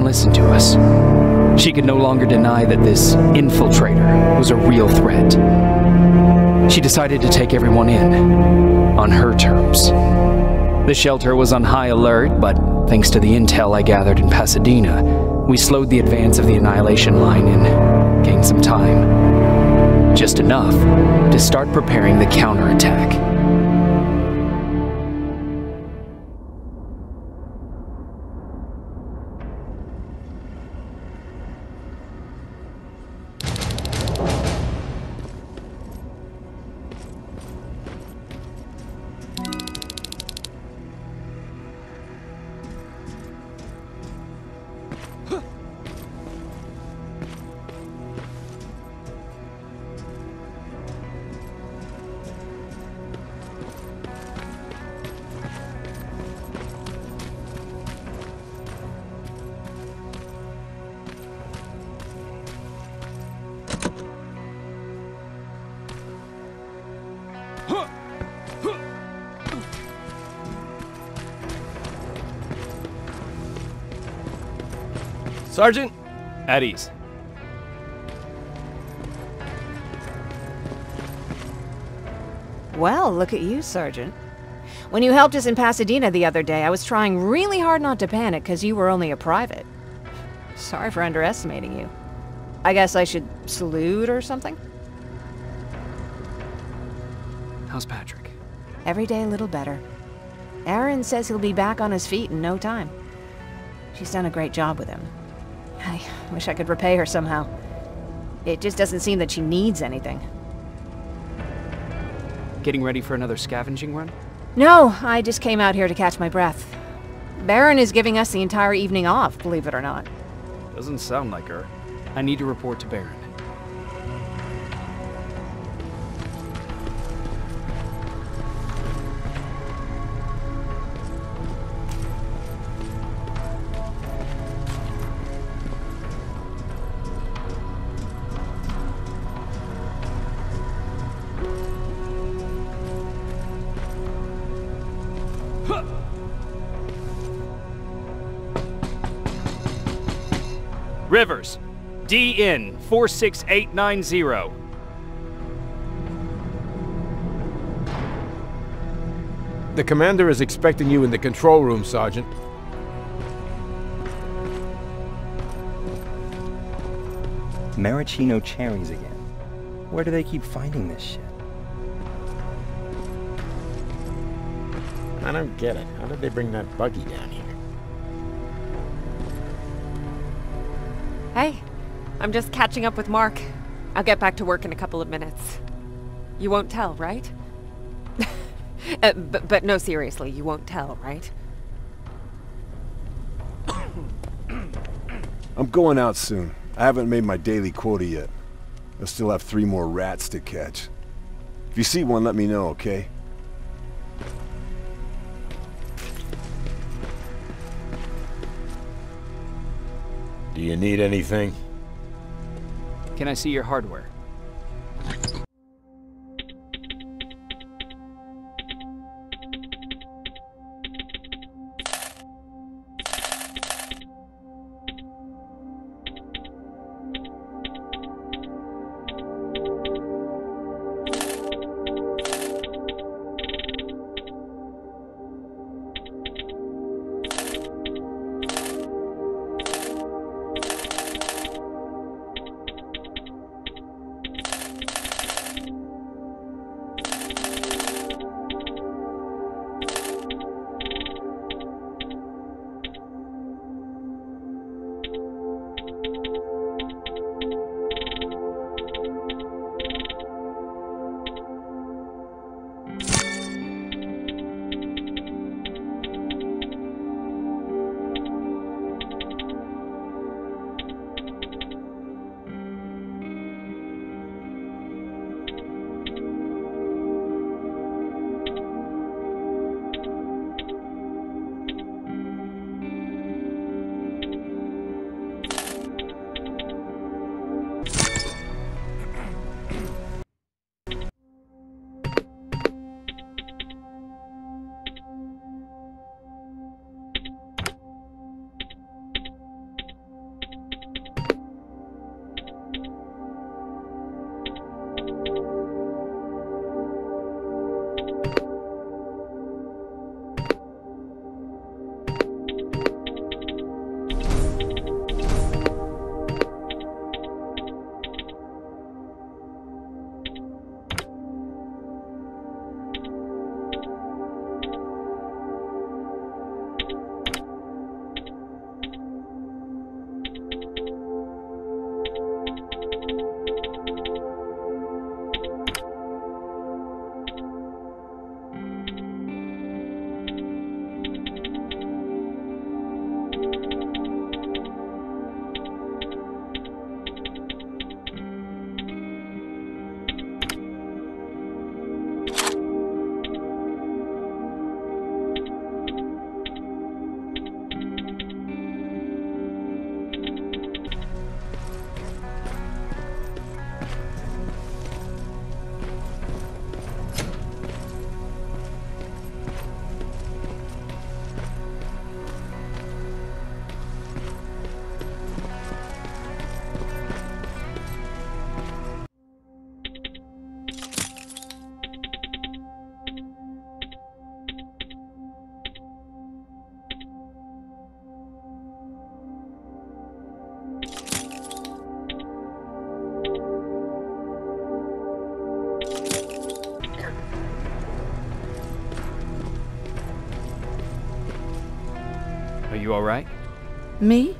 listen to us. She could no longer deny that this infiltrator was a real threat. She decided to take everyone in, on her terms. The shelter was on high alert, but thanks to the intel I gathered in Pasadena, we slowed the advance of the Annihilation line and gained some time. Just enough to start preparing the counterattack. Sergeant, at ease. Well, look at you, Sergeant. When you helped us in Pasadena the other day, I was trying really hard not to panic because you were only a private. Sorry for underestimating you. I guess I should salute or something? How's Patrick? Every day a little better. Aaron says he'll be back on his feet in no time. She's done a great job with him. I wish I could repay her somehow. It just doesn't seem that she needs anything. Getting ready for another scavenging run? No, I just came out here to catch my breath. Baron is giving us the entire evening off, believe it or not. Doesn't sound like her. I need to report to Baron. Rivers, DN 46890. The commander is expecting you in the control room, Sergeant. Maraschino cherries again. Where do they keep finding this shit? I don't get it. How did they bring that buggy down here? Hey, I'm just catching up with Mark. I'll get back to work in a couple of minutes. You won't tell, right? But no, seriously, you won't tell, right? I'm going out soon. I haven't made my daily quota yet. I still have 3 more rats to catch. If you see one, let me know, okay? Do you need anything? Can I see your hardware? you alright? Me?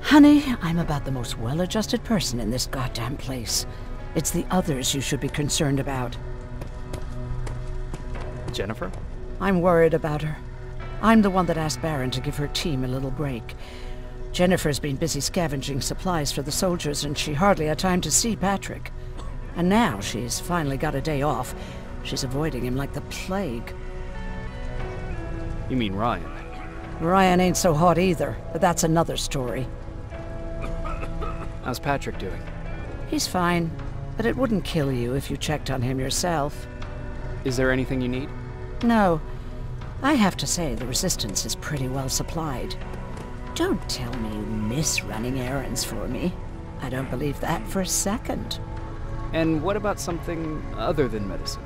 Honey, I'm about the most well-adjusted person in this goddamn place. It's the others you should be concerned about. Jennifer? I'm worried about her. I'm the one that asked Baron to give her team a little break. Jennifer's been busy scavenging supplies for the soldiers, and she hardly had time to see Patrick. And now she's finally got a day off. She's avoiding him like the plague. You mean Ryan? Ryan ain't so hot either, but that's another story. How's Patrick doing? He's fine, but it wouldn't kill you if you checked on him yourself. Is there anything you need? No. I have to say the Resistance is pretty well supplied. Don't tell me you miss running errands for me. I don't believe that for a second. And what about something other than medicine?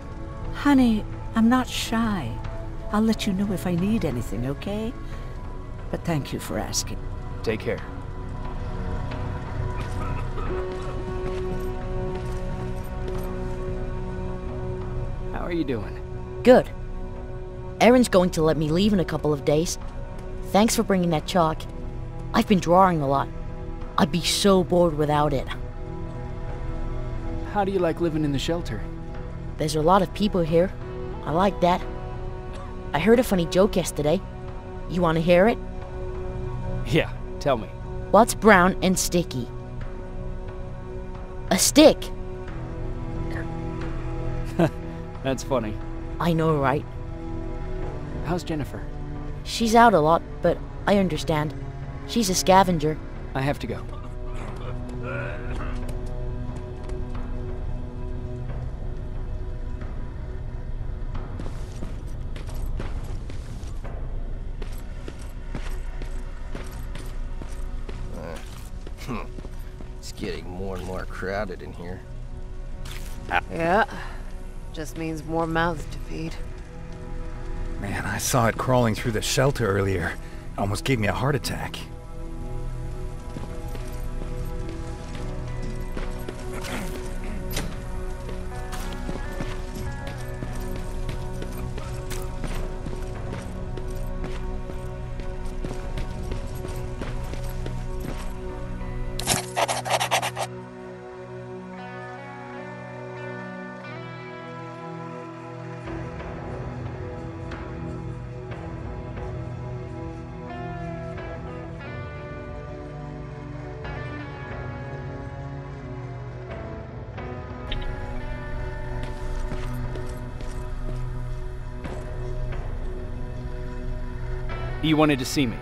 Honey, I'm not shy. I'll let you know if I need anything, okay? But thank you for asking. Take care. How are you doing? Good. Erin's going to let me leave in a couple of days. Thanks for bringing that chalk. I've been drawing a lot. I'd be so bored without it. How do you like living in the shelter? There's a lot of people here. I like that. I heard a funny joke yesterday. You want to hear it? Yeah, tell me. What's brown and sticky? A stick! That's funny. I know, right? How's Jennifer? She's out a lot, but I understand. She's a scavenger. I have to go. It's getting more and more crowded in here. Yeah. Just means more mouths to feed. Man, I saw it crawling through the shelter earlier. Almost gave me a heart attack. You wanted to see me?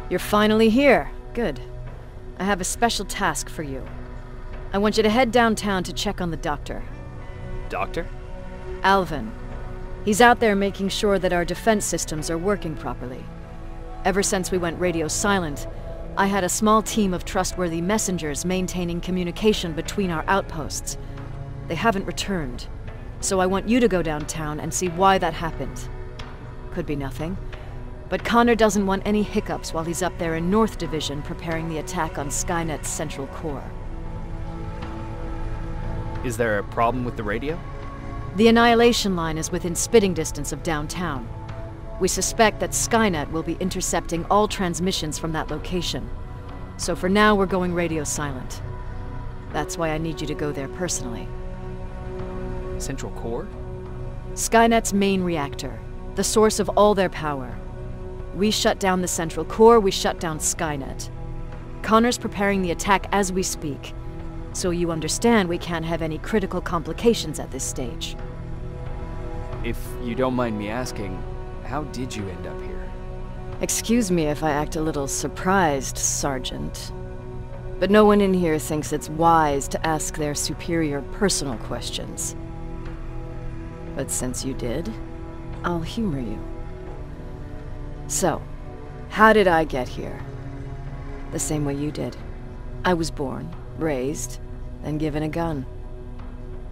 You're finally here. Good. I have a special task for you. I want you to head downtown to check on the doctor. Doctor? Alvin. He's out there making sure that our defense systems are working properly. Ever since we went radio silent, I had a small team of trustworthy messengers maintaining communication between our outposts. They haven't returned, so I want you to go downtown and see why that happened. Could be nothing, but Connor doesn't want any hiccups while he's up there in North Division preparing the attack on Skynet's central core. Is there a problem with the radio? The Annihilation Line is within spitting distance of downtown. We suspect that Skynet will be intercepting all transmissions from that location. So for now, we're going radio silent. That's why I need you to go there personally. Central core? Skynet's main reactor, the source of all their power. We shut down the central core, we shut down Skynet. Connor's preparing the attack as we speak, so you understand we can't have any critical complications at this stage. If you don't mind me asking, how did you end up here? Excuse me if I act a little surprised, Sergeant. But no one in here thinks it's wise to ask their superior personal questions. But since you did, I'll humor you. So, how did I get here? The same way you did. I was born, raised, and given a gun.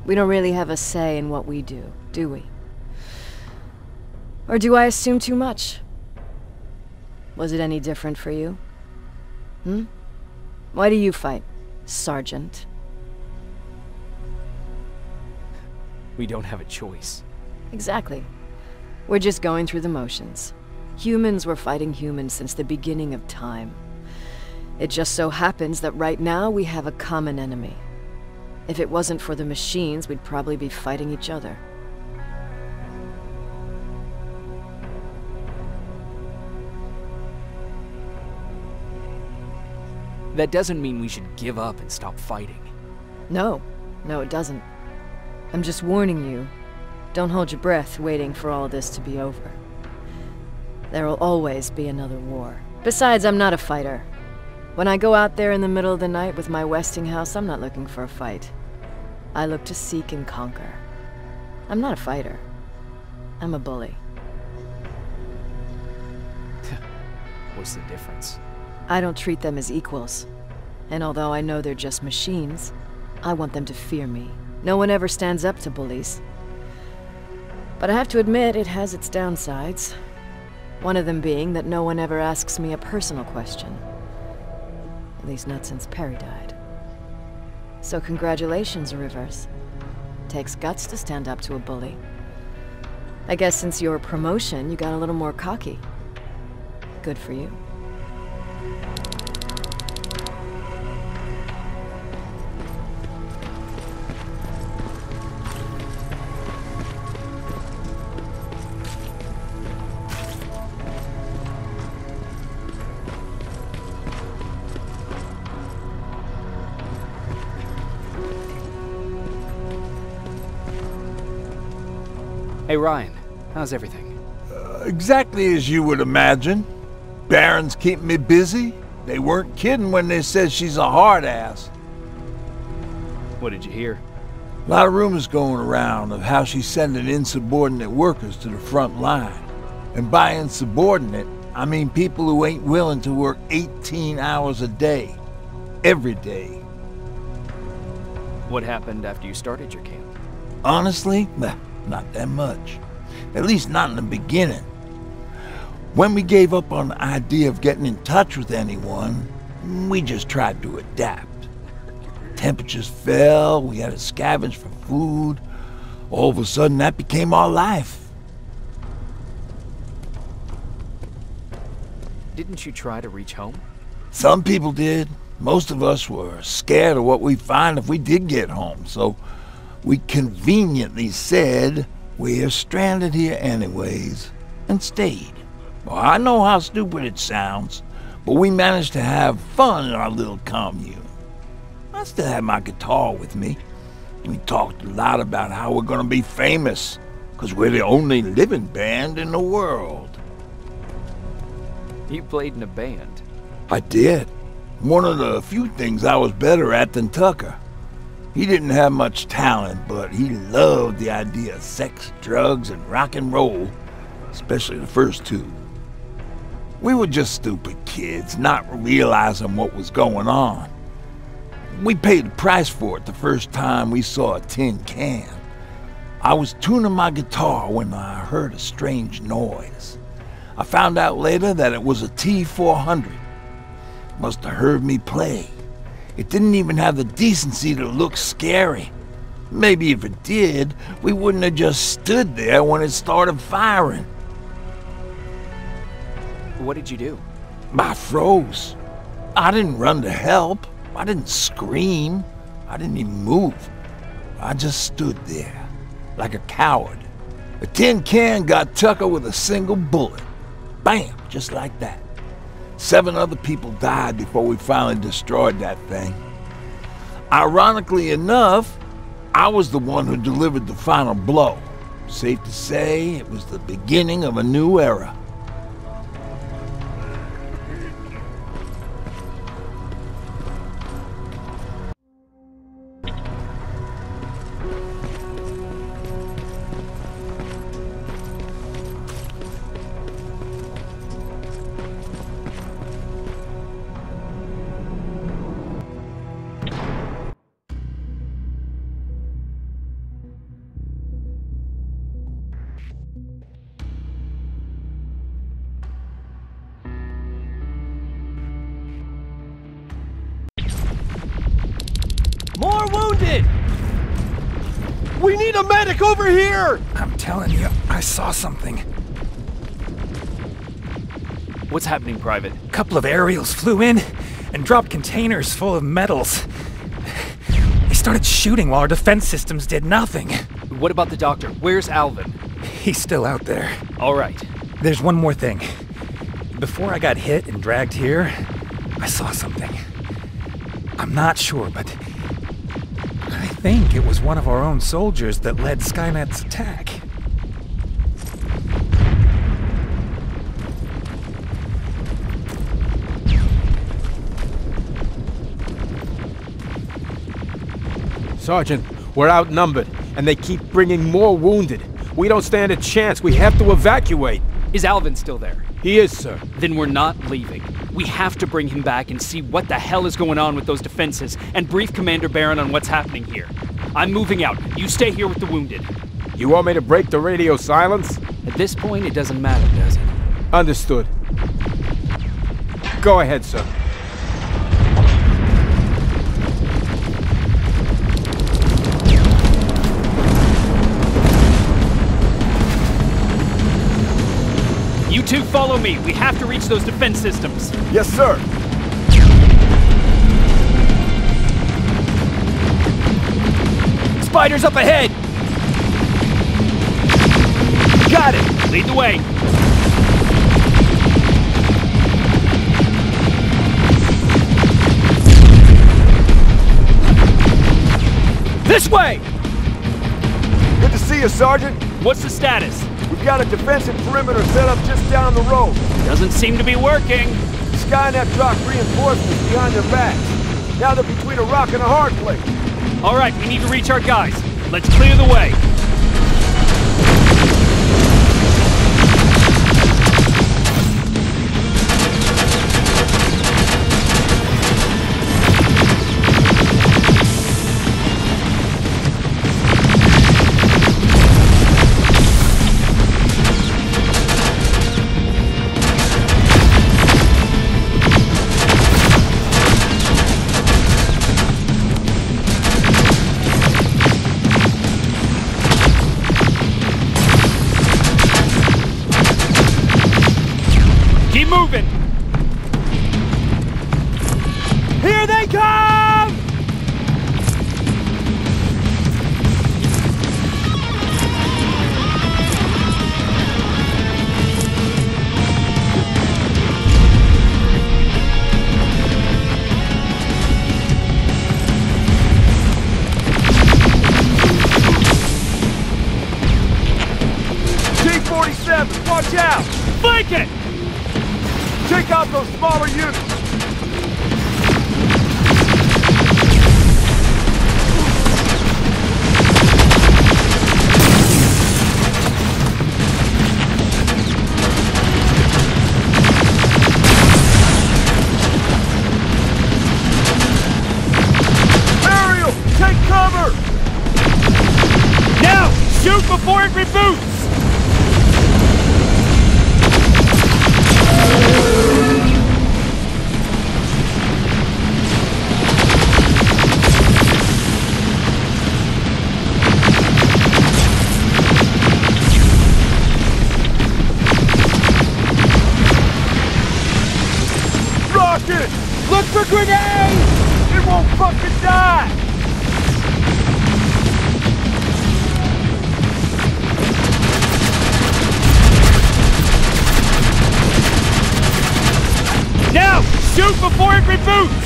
We don't really have a say in what we do we? Or do I assume too much? Was it any different for you? Why do you fight, Sergeant? We don't have a choice. Exactly. We're just going through the motions. Humans were fighting humans since the beginning of time. It just so happens that right now we have a common enemy. If it wasn't for the machines, we'd probably be fighting each other. That doesn't mean we should give up and stop fighting. No, it doesn't. I'm just warning you. Don't hold your breath waiting for all this to be over. There will always be another war. Besides, I'm not a fighter. When I go out there in the middle of the night with my Westinghouse, I'm not looking for a fight. I look to seek and conquer. I'm not a fighter. I'm a bully. What's the difference? I don't treat them as equals. And although I know they're just machines, I want them to fear me. No one ever stands up to bullies. But I have to admit, it has its downsides. One of them being that no one ever asks me a personal question. At least not since Perry died. So congratulations, Rivers. Takes guts to stand up to a bully. I guess since your promotion, you got a little more cocky. Good for you. Hey Ryan, how's everything? Exactly as you would imagine. Baron's keeping me busy. They weren't kidding when they said she's a hard ass. What did you hear? A lot of rumors going around of how she's sending insubordinate workers to the front line. And by insubordinate, I mean people who ain't willing to work 18 hours a day. Every day. What happened after you started your camp? Honestly, not that much. At least not in the beginning. When we gave up on the idea of getting in touch with anyone, we just tried to adapt. Temperatures fell, we had to scavenge for food. All of a sudden, that became our life. Didn't you try to reach home? Some people did. Most of us were scared of what we'd find if we did get home, so we conveniently said we're stranded here anyways, and stayed. Well, I know how stupid it sounds, but we managed to have fun in our little commune. I still had my guitar with me. We talked a lot about how we're gonna be famous, because we're the only living band in the world. You played in a band? I did. One of the few things I was better at than Tucker. He didn't have much talent, but he loved the idea of sex, drugs, and rock and roll, especially the first two. We were just stupid kids, not realizing what was going on. We paid the price for it the first time we saw a tin can. I was tuning my guitar when I heard a strange noise. I found out later that it was a T-400. Must have heard me play. It didn't even have the decency to look scary. Maybe if it did, we wouldn't have just stood there when it started firing. What did you do? I froze. I didn't run to help. I didn't scream. I didn't even move. I just stood there, like a coward. A tin can got Tucker with a single bullet. Bam, just like that. 7 other people died before we finally destroyed that thing. Ironically enough, I was the one who delivered the final blow. Safe to say, it was the beginning of a new era. More wounded! We need a medic over here! I'm telling you, I saw something. What's happening, Private? A couple of aerials flew in and dropped containers full of metals. They started shooting while our defense systems did nothing. What about the doctor? Where's Alvin? He's still out there. All right. There's one more thing. Before I got hit and dragged here, I saw something. I'm not sure, but I think it was one of our own soldiers that led Skynet's attack. Sergeant, we're outnumbered, and they keep bringing more wounded. We don't stand a chance. We have to evacuate. Is Alvin still there? He is, sir. Then we're not leaving. We have to bring him back and see what the hell is going on with those defenses, and brief Commander Barron on what's happening here. I'm moving out. You stay here with the wounded. You want me to break the radio silence? At this point, it doesn't matter, does it? Understood. Go ahead, sir. You two follow me. We have to reach those defense systems. Yes, sir. Spiders up ahead! Got it! Lead the way. This way! Good to see you, Sergeant. What's the status? We've got a defensive perimeter set up just down the road. Doesn't seem to be working. Skynet dropped reinforcements behind their backs. Now they're between a rock and a hard place. All right, we need to reach our guys. Let's clear the way. Keep moving! Here they come! T-47, watch out! Flank it! Take out those smaller units! Aerial, take cover! Now! Shoot before it reboots! Rocket! Look for grenades! It won't fucking die! Now! Shoot before it reboots!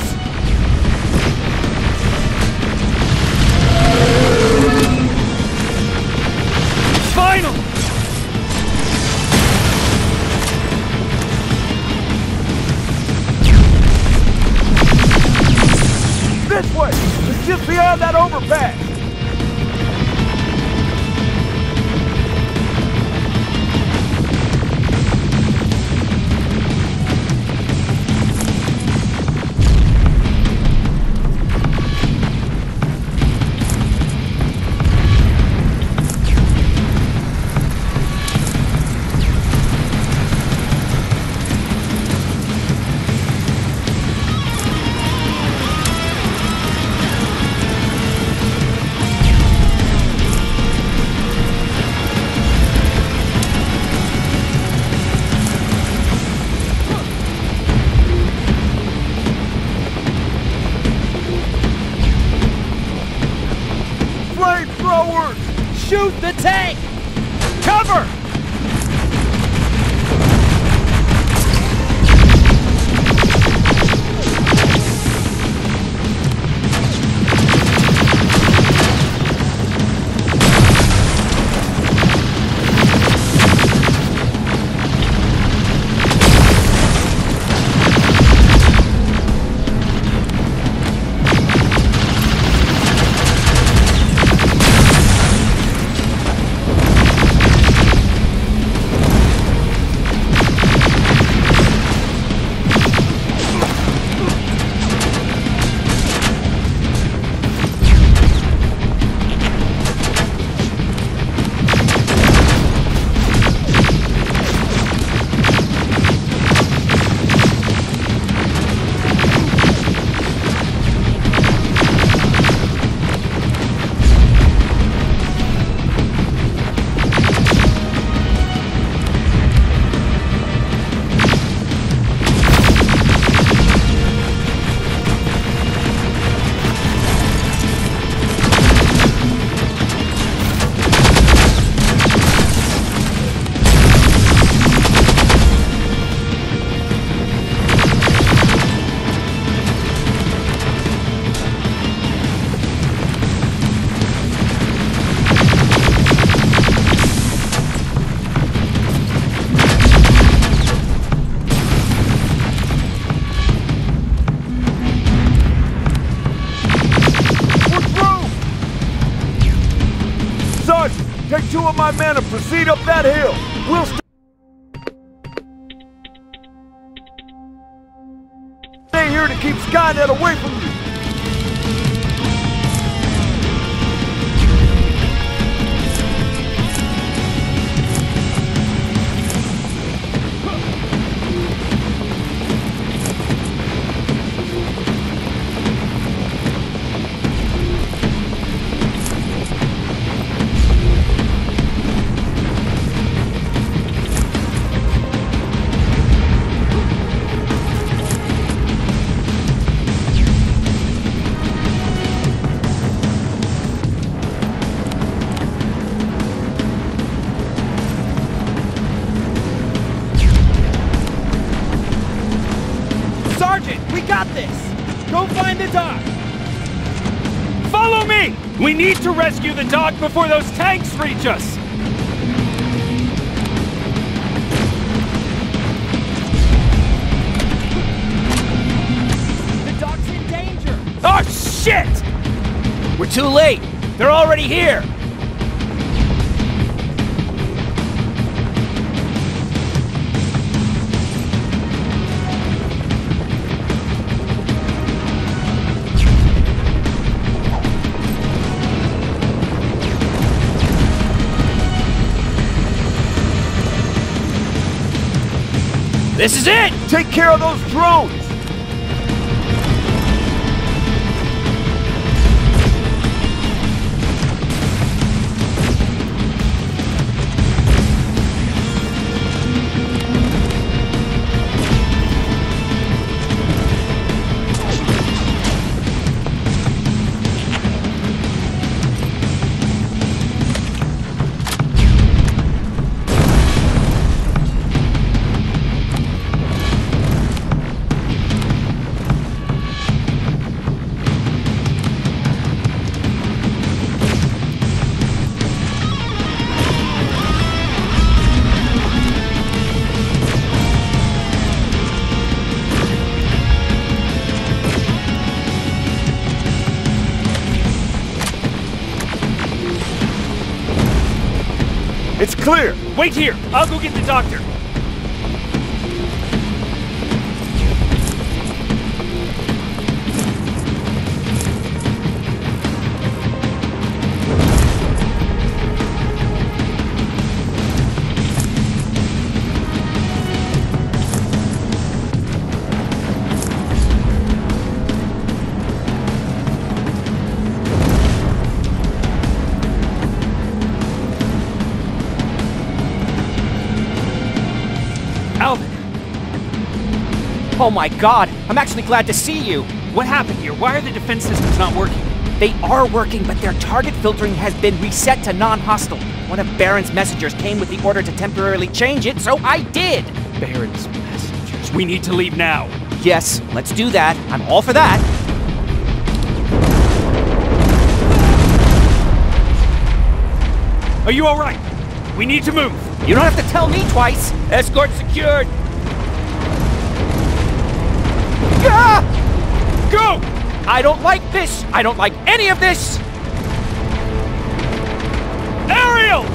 Final! This way! It's just beyond that overpass! tank! Cover! Take 2 of my men and proceed up that hill. We'll stay here to keep Skynet away from you. We got this! Go find the dog! Follow me! We need to rescue the dog before those tanks reach us! The dog's in danger! Oh, shit! We're too late! They're already here! This is it! Take care of those drones! It's clear! Wait here! I'll go get the doctor! Oh my god, I'm actually glad to see you! What happened here? Why are the defense systems not working? They are working, but their target filtering has been reset to non-hostile. One of Baron's messengers came with the order to temporarily change it, so I did! Baron's messengers. We need to leave now. Yes, let's do that. I'm all for that. Are you alright? We need to move. You don't have to tell me twice. Escort secured. Ah! Go! I don't like this. I don't like any of this. Ariel!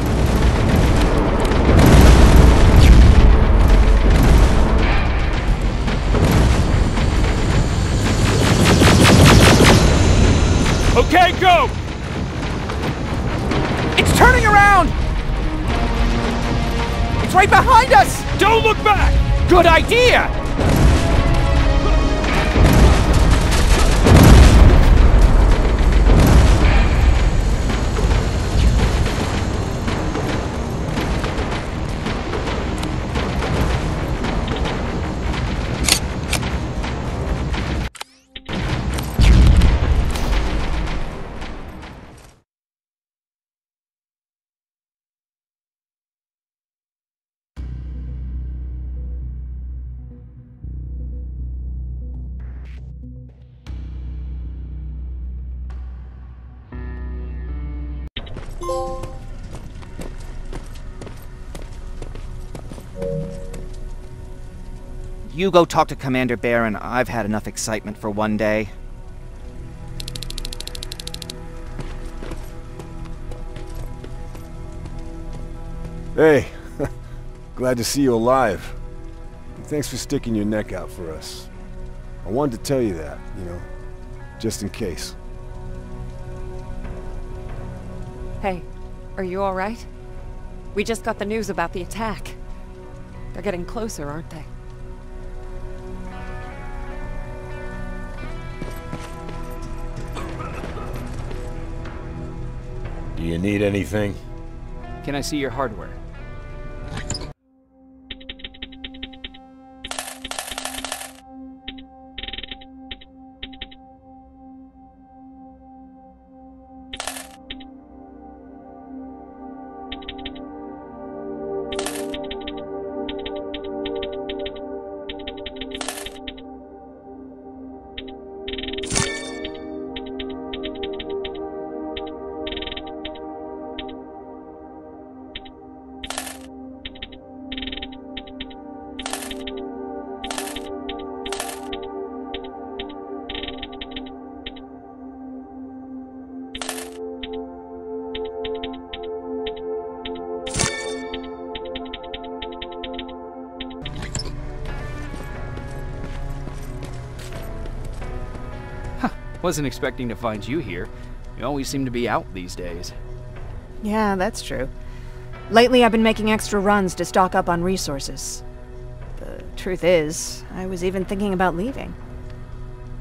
Okay, go! It's turning around! It's right behind us! Don't look back! Good idea! You go talk to Commander Baron. I've had enough excitement for one day. Hey, glad to see you alive. And thanks for sticking your neck out for us. I wanted to tell you that, you know, just in case. Hey, are you alright? We just got the news about the attack. They're getting closer, aren't they? Do you need anything? Can I see your hardware? Wasn't expecting to find you here. You always seem to be out these days. Yeah, that's true. Lately I've been making extra runs to stock up on resources. The truth is, I was even thinking about leaving.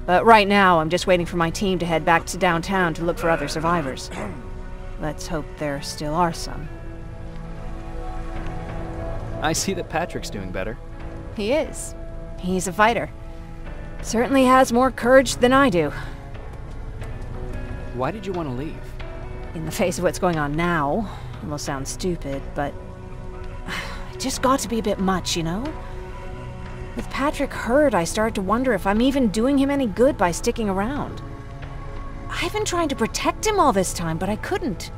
But right now, I'm just waiting for my team to head back to downtown to look for other survivors. Let's hope there still are some. I see that Patrick's doing better. He is. He's a fighter. Certainly has more courage than I do. Why did you want to leave? In the face of what's going on now, it will sound stupid, but it just got to be a bit much, you know? With Patrick hurt, I started to wonder if I'm even doing him any good by sticking around. I've been trying to protect him all this time, but I couldn't.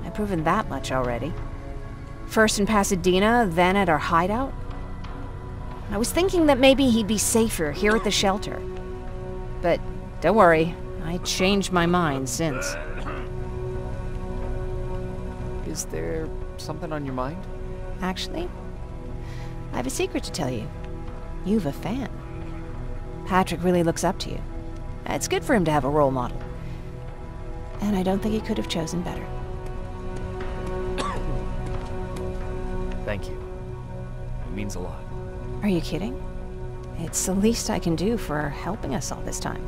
I've proven that much already. First in Pasadena, then at our hideout. I was thinking that maybe he'd be safer here at the shelter. But don't worry, I changed my mind since. Is there something on your mind? Actually, I have a secret to tell you. You've a fan. Patrick really looks up to you. It's good for him to have a role model. And I don't think he could have chosen better. Thank you. It means a lot. Are you kidding? It's the least I can do for helping us all this time.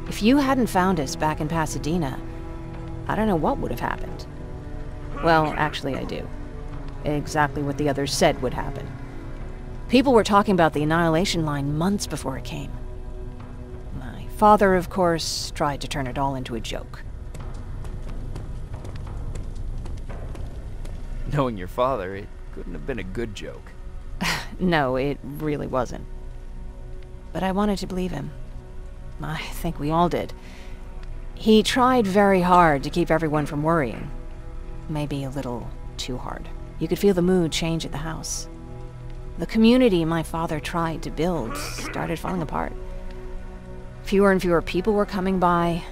If you hadn't found us back in Pasadena, I don't know what would have happened. Well, actually I do. Exactly what the others said would happen. People were talking about the Annihilation Line months before it came. My father, of course, tried to turn it all into a joke. Knowing your father, it couldn't have been a good joke. No, it really wasn't. But I wanted to believe him. I think we all did. He tried very hard to keep everyone from worrying. Maybe a little too hard. You could feel the mood change at the house. The community my father tried to build started falling apart. Fewer and fewer people were coming by.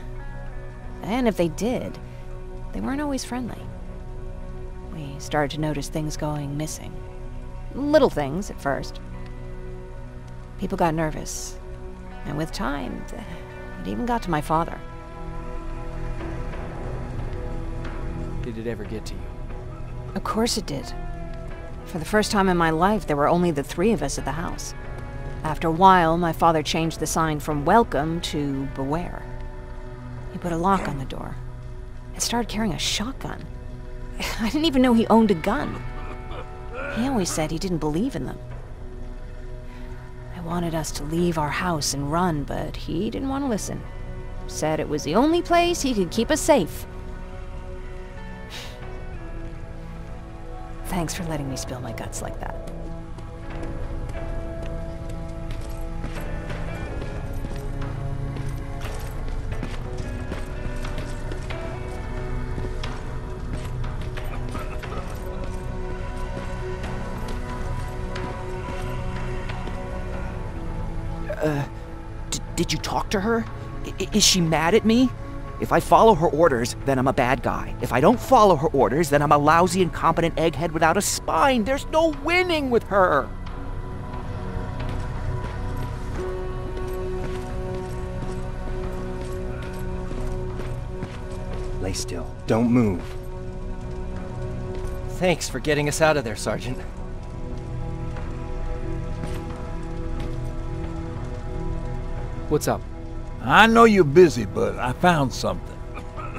And if they did, they weren't always friendly. We started to notice things going missing. Little things at first. People got nervous. And with time, it even got to my father. Did it ever get to you? Of course it did. For the first time in my life, there were only the three of us at the house. After a while, my father changed the sign from welcome to beware. He put a lock on the door and started carrying a shotgun. I didn't even know he owned a gun. He always said he didn't believe in them. I wanted us to leave our house and run, but he didn't want to listen. Said it was the only place he could keep us safe. Thanks for letting me spill my guts like that. Did you talk to her? Is she mad at me? If I follow her orders, then I'm a bad guy. If I don't follow her orders, then I'm a lousy, incompetent egghead without a spine. There's no winning with her. Lay still. Don't move. Thanks for getting us out of there, Sergeant. What's up? I know you're busy, but I found something.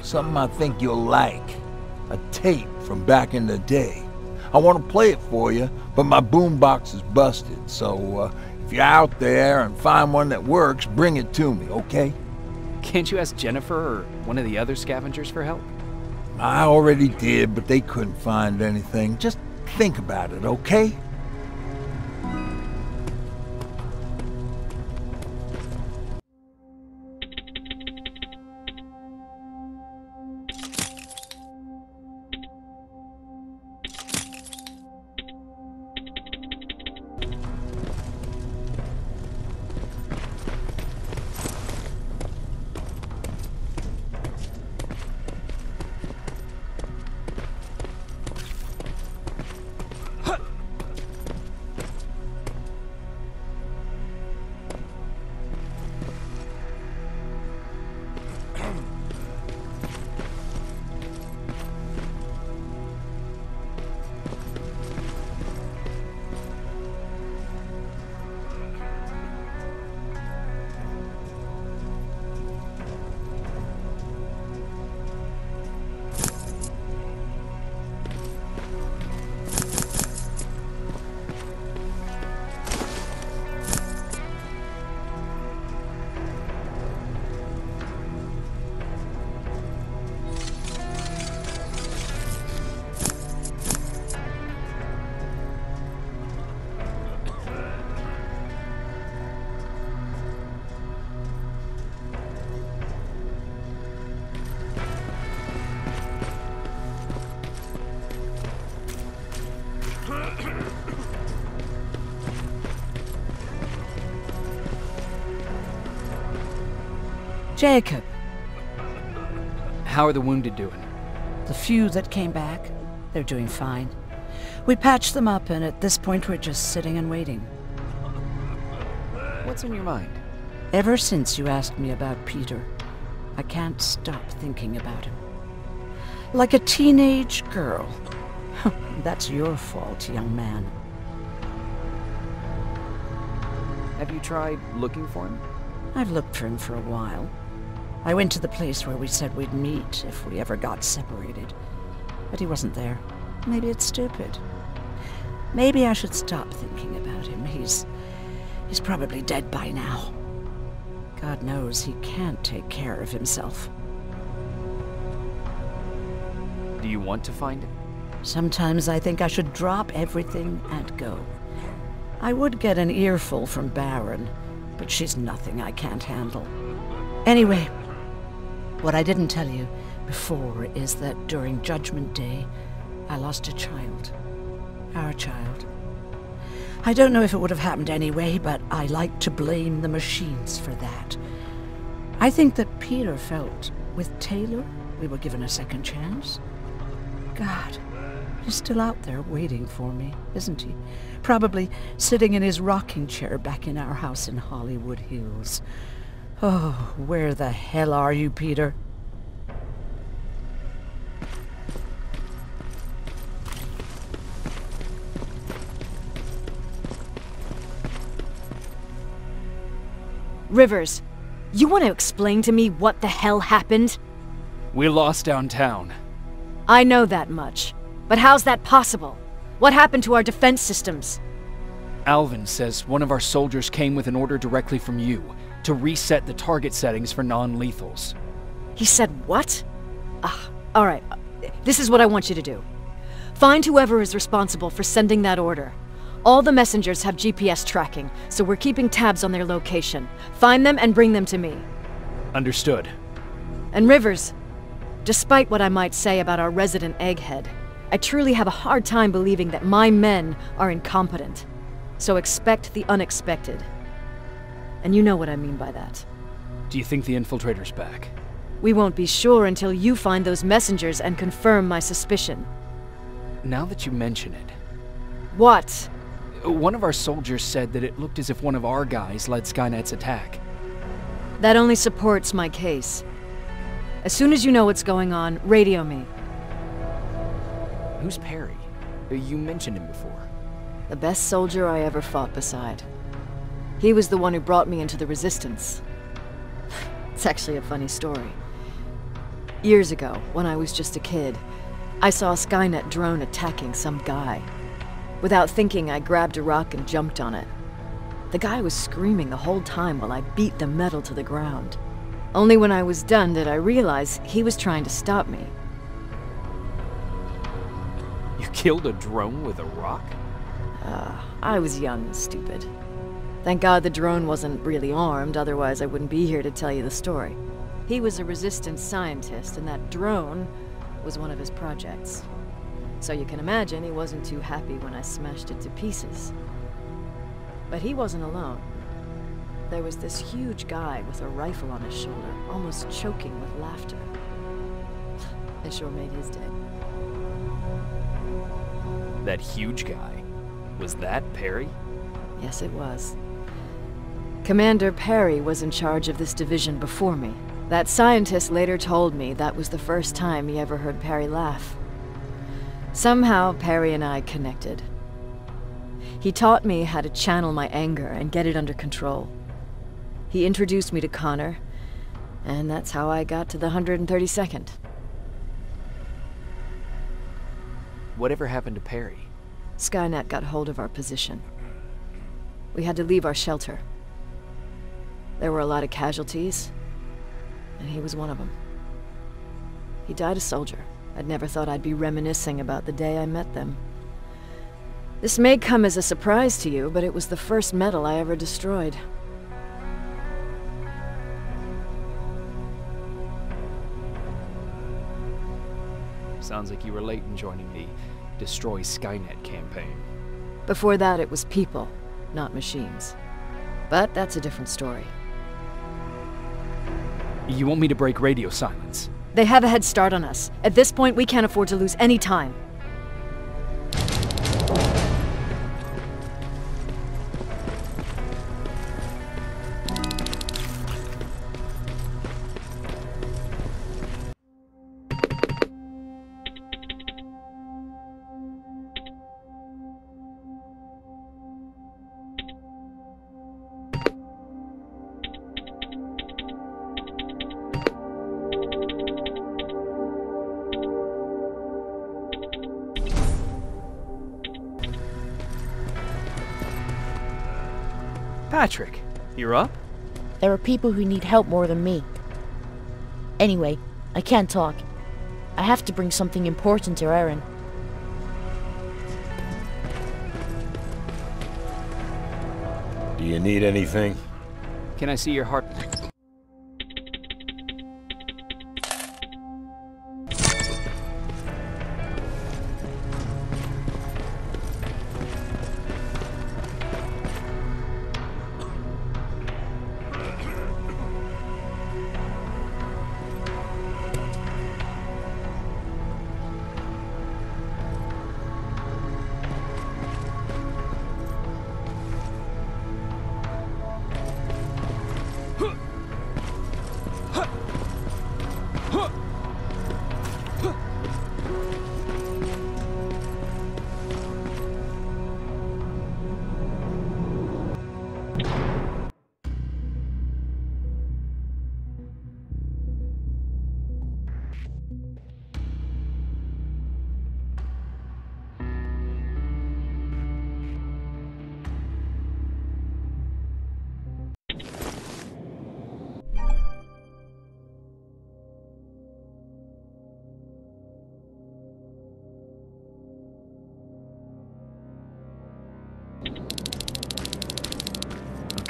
Something I think you'll like. A tape from back in the day. I want to play it for you, but my boombox is busted, so if you're out there and find one that works, bring it to me, okay? Can't you ask Jennifer or one of the other scavengers for help? I already did, but they couldn't find anything. Just think about it, okay? Jacob. How are the wounded doing? The few that came back, they're doing fine. We patched them up, and at this point we're just sitting and waiting. What's on your mind? Ever since you asked me about Peter, I can't stop thinking about him. Like a teenage girl. That's your fault, young man. Have you tried looking for him? I've looked for him for a while. I went to the place where we said we'd meet if we ever got separated. But he wasn't there. Maybe it's stupid. Maybe I should stop thinking about him. He's probably dead by now. God knows he can't take care of himself. Do you want to find him? Sometimes I think I should drop everything and go. I would get an earful from Baron, but she's nothing I can't handle. Anyway, what I didn't tell you before is that during Judgment Day, I lost a child. Our child. I don't know if it would have happened anyway, but I like to blame the machines for that. I think that Peter felt with Taylor we were given a second chance. God, he's still out there waiting for me, isn't he? Probably sitting in his rocking chair back in our house in Hollywood Hills. Oh, where the hell are you, Peter? Rivers, you want to explain to me what the hell happened? We lost downtown. I know that much. But how's that possible? What happened to our defense systems? Alvin says one of our soldiers came with an order directly from you to reset the target settings for non-lethals. He said what? Alright. This is what I want you to do. Find whoever is responsible for sending that order. All the messengers have GPS tracking, so we're keeping tabs on their location. Find them and bring them to me. Understood. And Rivers, despite what I might say about our resident egghead, I truly have a hard time believing that my men are incompetent. So expect the unexpected. And you know what I mean by that. Do you think the infiltrator's back? We won't be sure until you find those messengers and confirm my suspicion. Now that you mention it... What? One of our soldiers said that it looked as if one of our guys led Skynet's attack. That only supports my case. As soon as you know what's going on, radio me. Who's Perry? You mentioned him before. The best soldier I ever fought beside. He was the one who brought me into the Resistance. It's actually a funny story. Years ago, when I was just a kid, I saw a Skynet drone attacking some guy. Without thinking, I grabbed a rock and jumped on it. The guy was screaming the whole time while I beat the metal to the ground. Only when I was done did I realize he was trying to stop me. You killed a drone with a rock? I was young and stupid. Thank God the drone wasn't really armed, otherwise I wouldn't be here to tell you the story. He was a Resistance scientist, and that drone was one of his projects. So you can imagine he wasn't too happy when I smashed it to pieces. But he wasn't alone. There was this huge guy with a rifle on his shoulder, almost choking with laughter. It sure made his day. That huge guy? Was that Perry? Yes, it was. Commander Perry was in charge of this division before me. That scientist later told me that was the first time he ever heard Perry laugh. Somehow, Perry and I connected. He taught me how to channel my anger and get it under control. He introduced me to Connor, and that's how I got to the 132nd. Whatever happened to Perry? Skynet got hold of our position. We had to leave our shelter. There were a lot of casualties, and he was one of them. He died a soldier. I'd never thought I'd be reminiscing about the day I met them. This may come as a surprise to you, but it was the first metal I ever destroyed. Sounds like you were late in joining the Destroy Skynet campaign. Before that, it was people, not machines. But that's a different story. You want me to break radio silence? They have a head start on us. At this point, we can't afford to lose any time. Patrick, you're up? There are people who need help more than me. Anyway, I can't talk. I have to bring something important to Erin. Do you need anything? Can I see your heart?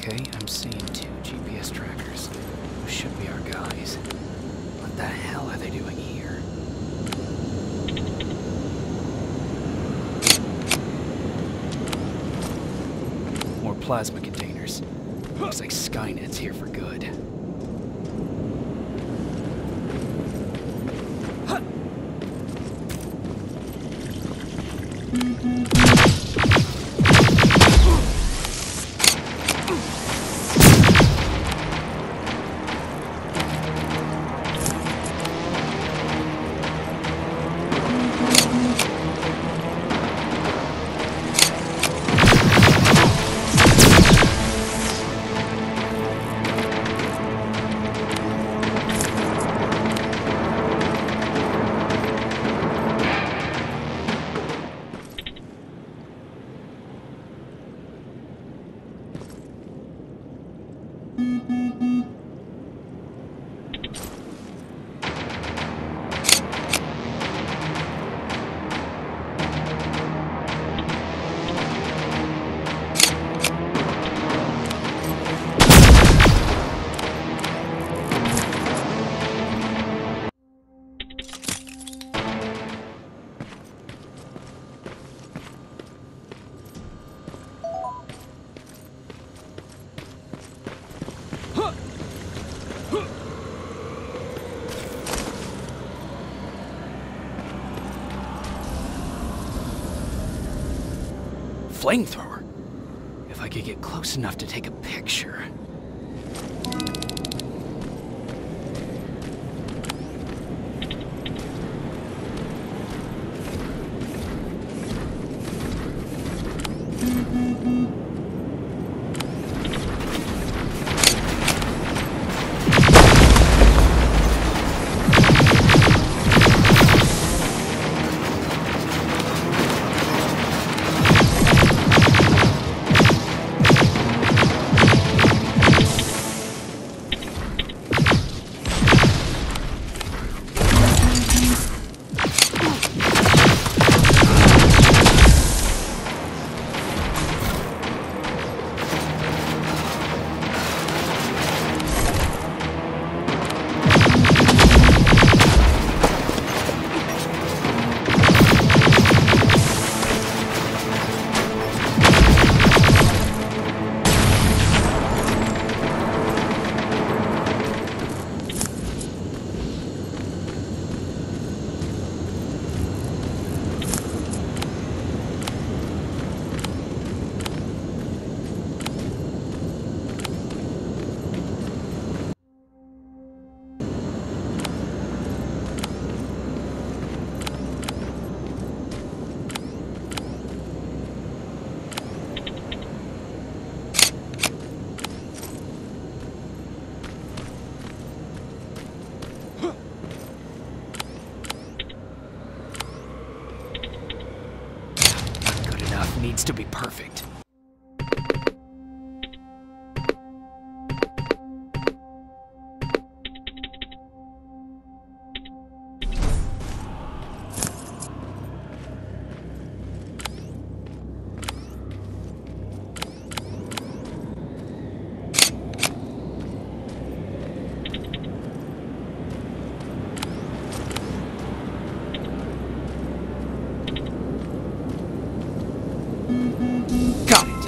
Okay, I'm seeing 2 GPS trackers. Those should be our guys. What the hell are they doing here? More plasma containers. Looks like Skynet's here for good. Flamethrower? If I could get close enough to take a picture. Needs to be perfect. Got it.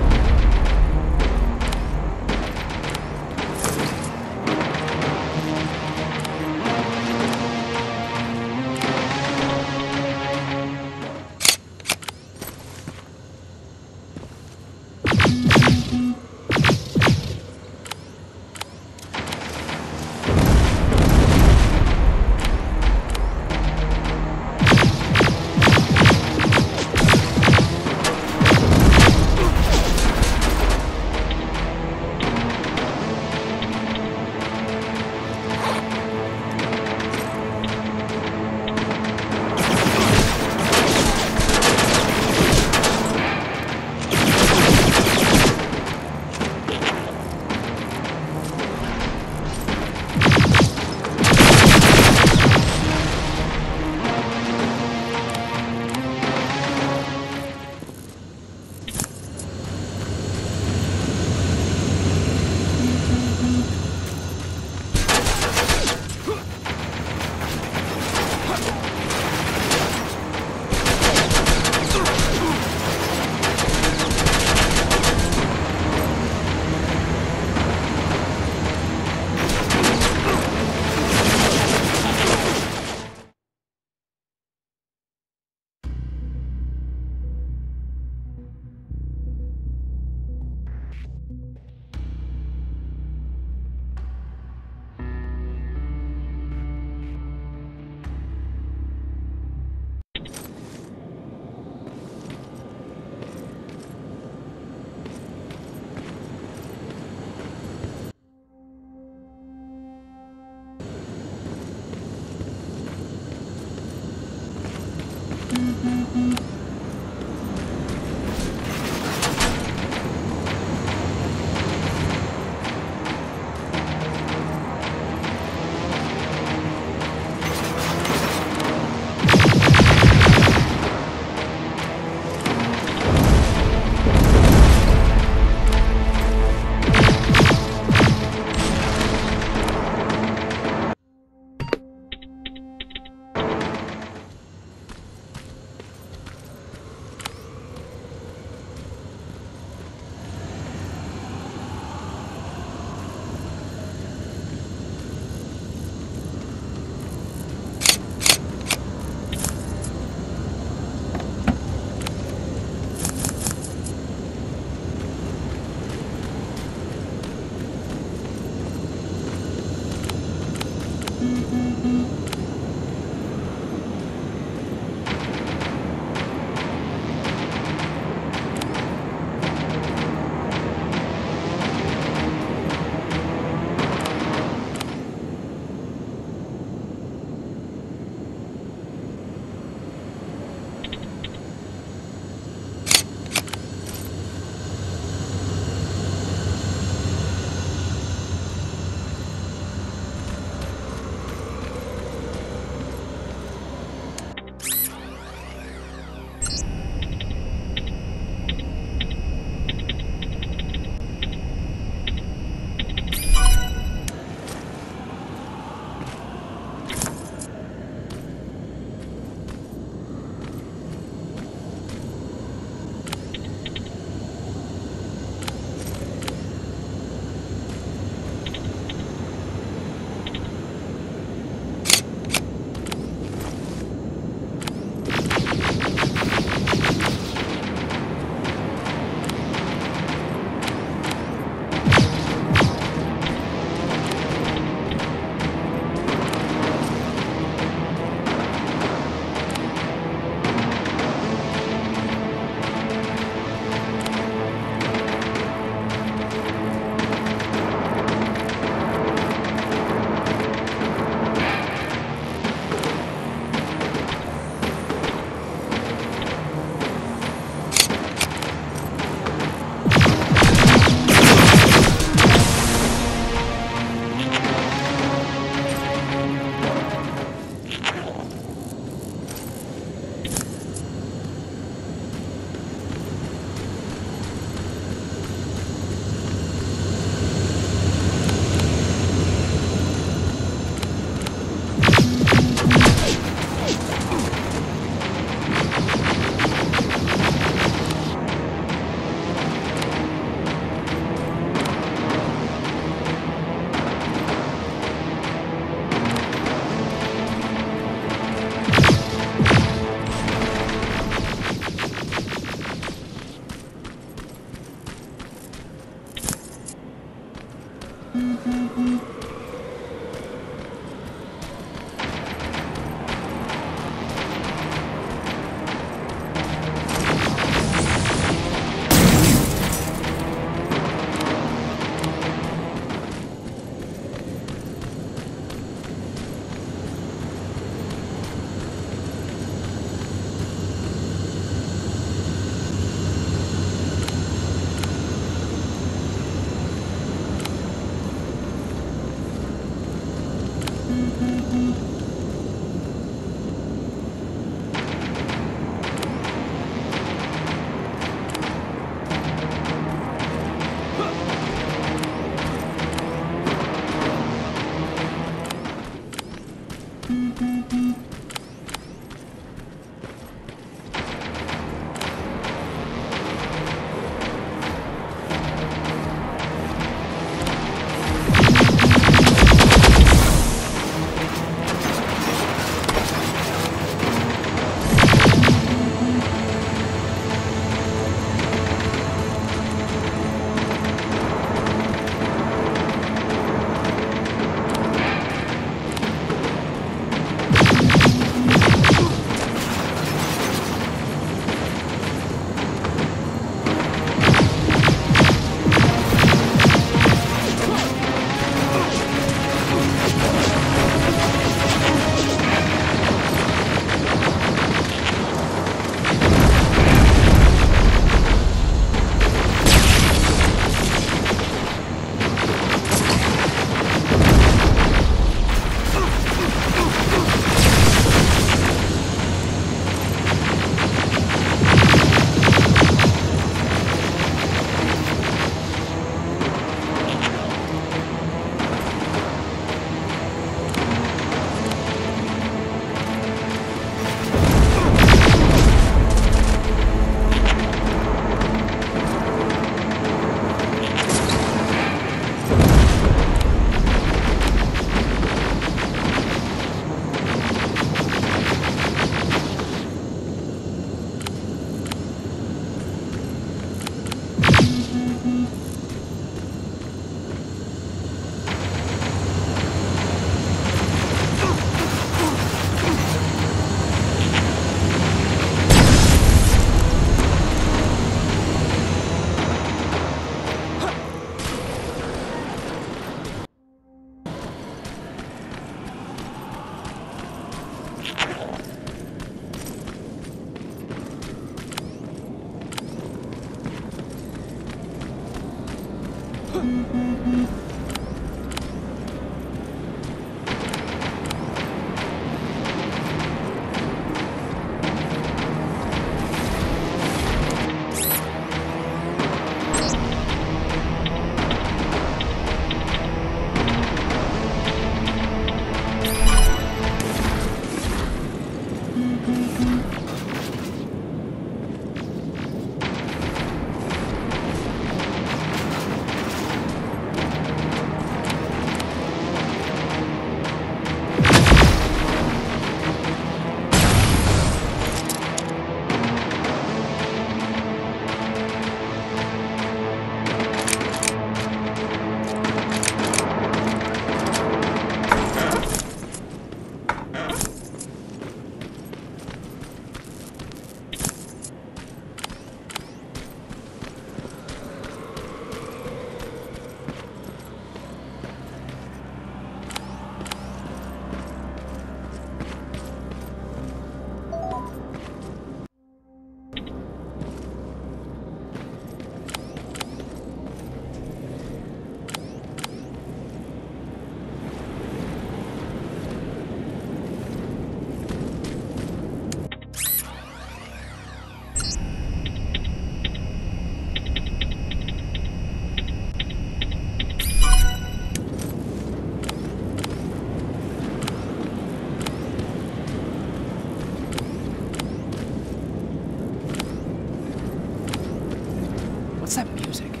What's that music?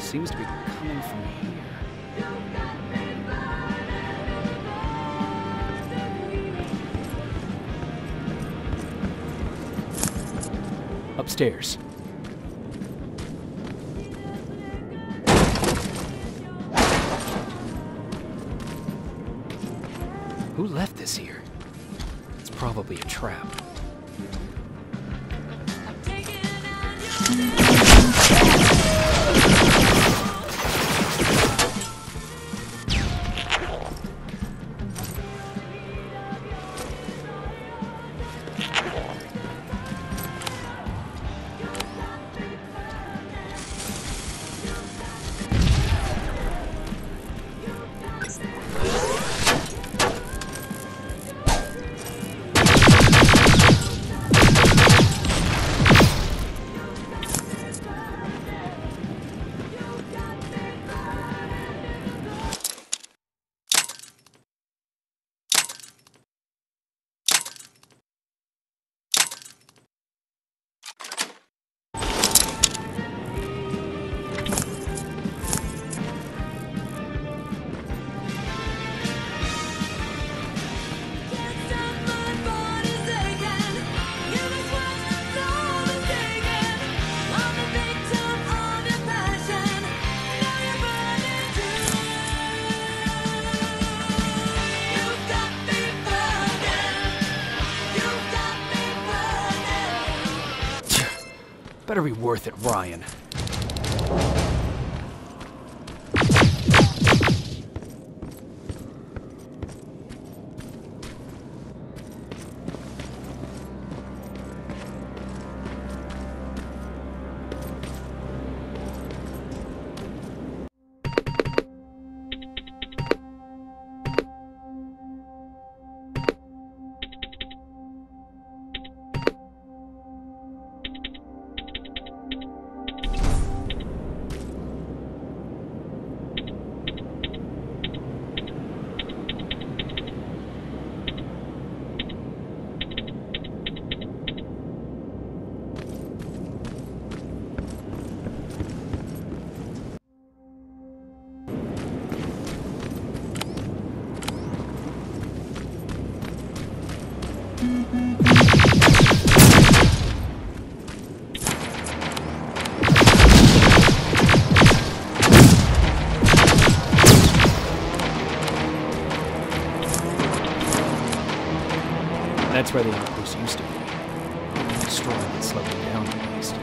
Seems to be coming from here. Upstairs. Who left this here? It's probably a trap. Better be worth it, Ryan. That's where the outpost used to be. Destroying and slowing down at least.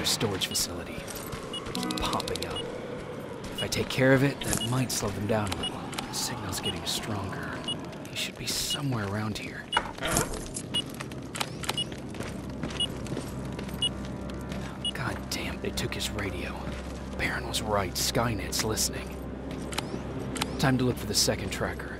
Storage facility. Keep popping up. If I take care of it, that might slow them down a little. The signal's getting stronger. He should be somewhere around here. God damn, they took his radio. Baron was right. Skynet's listening. Time to look for the second tracker.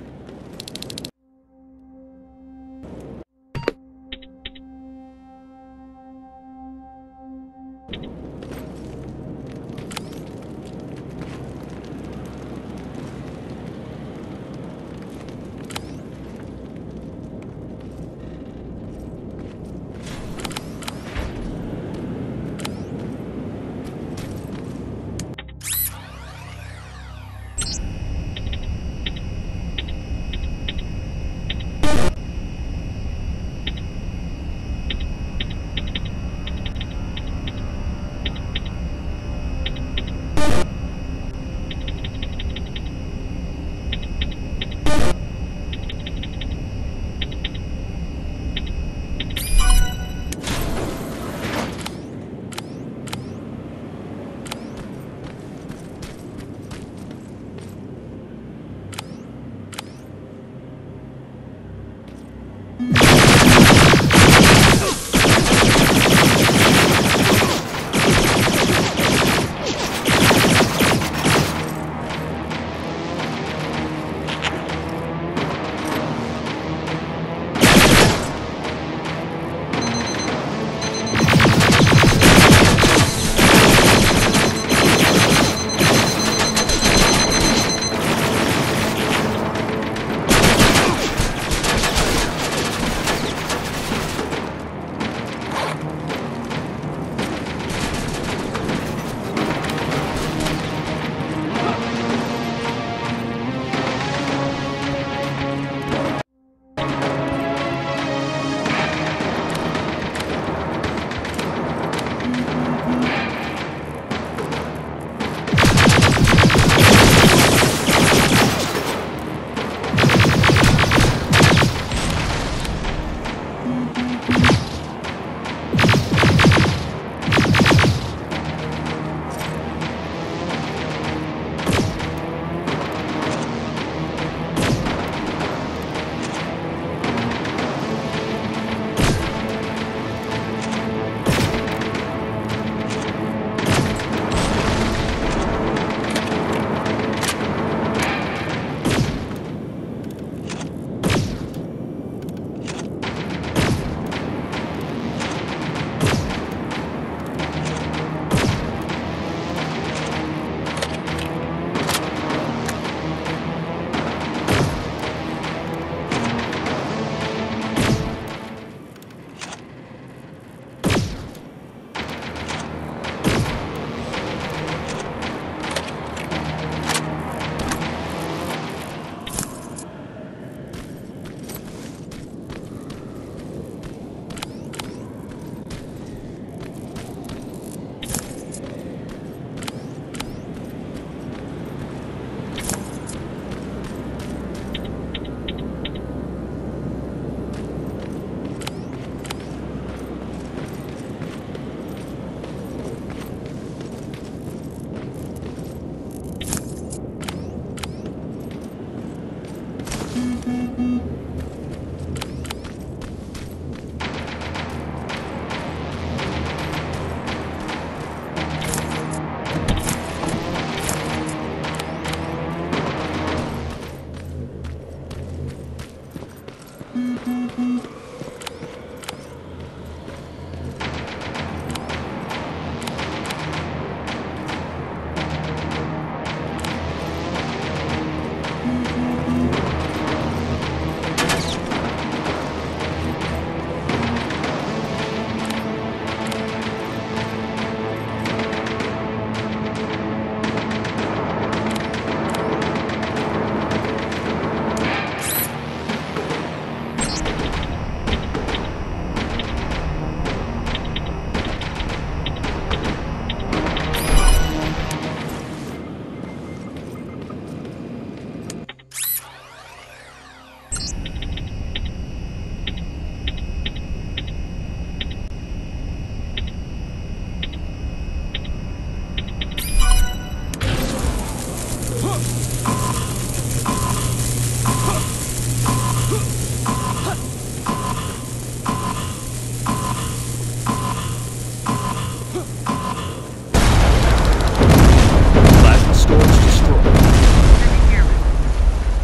Plasma storage destroyed.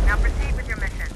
Now proceed with your mission.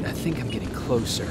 I think I'm getting closer.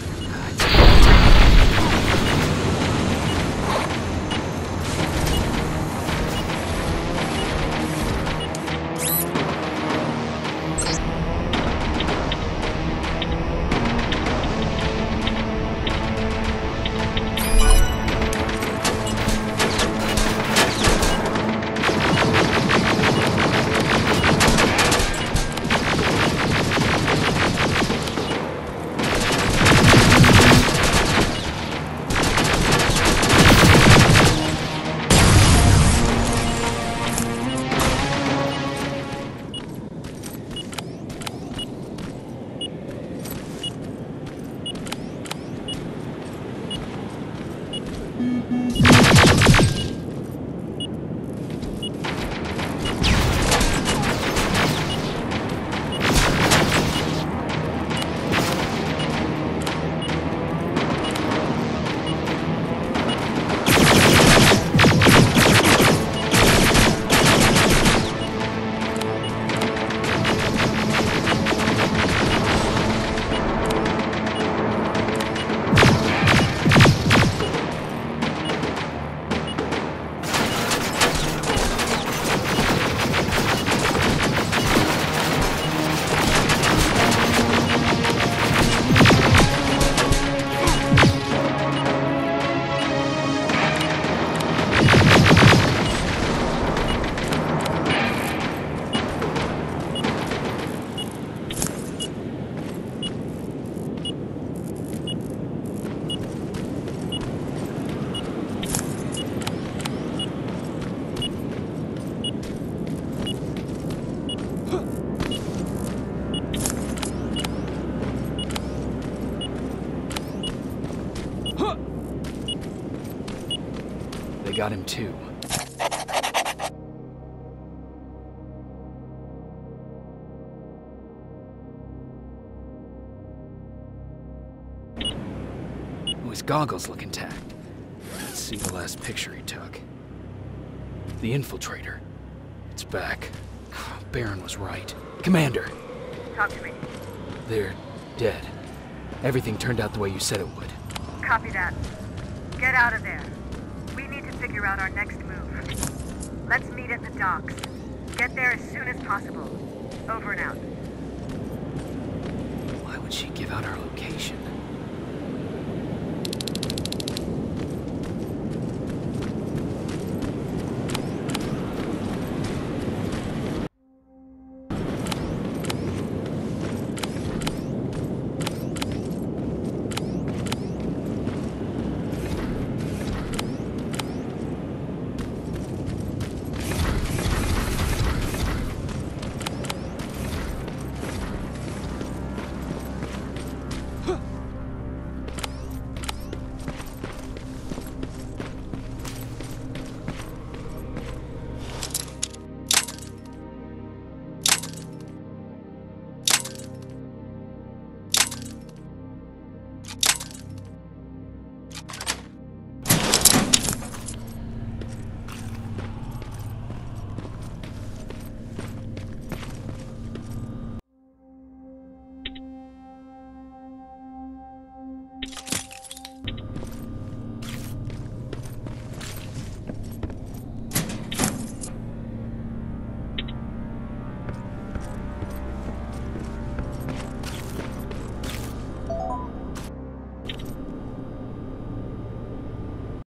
they got him too. Oh, his goggles look intact. Let's see the last picture he took. The infiltrator. It's back. Baron was right. Commander! Talk to me. They're dead. Everything turned out the way you said it would. Copy that. Get out of there. We need to figure out our next move. Let's meet at the docks. Get there as soon as possible. Over and out. Why would she give out our location?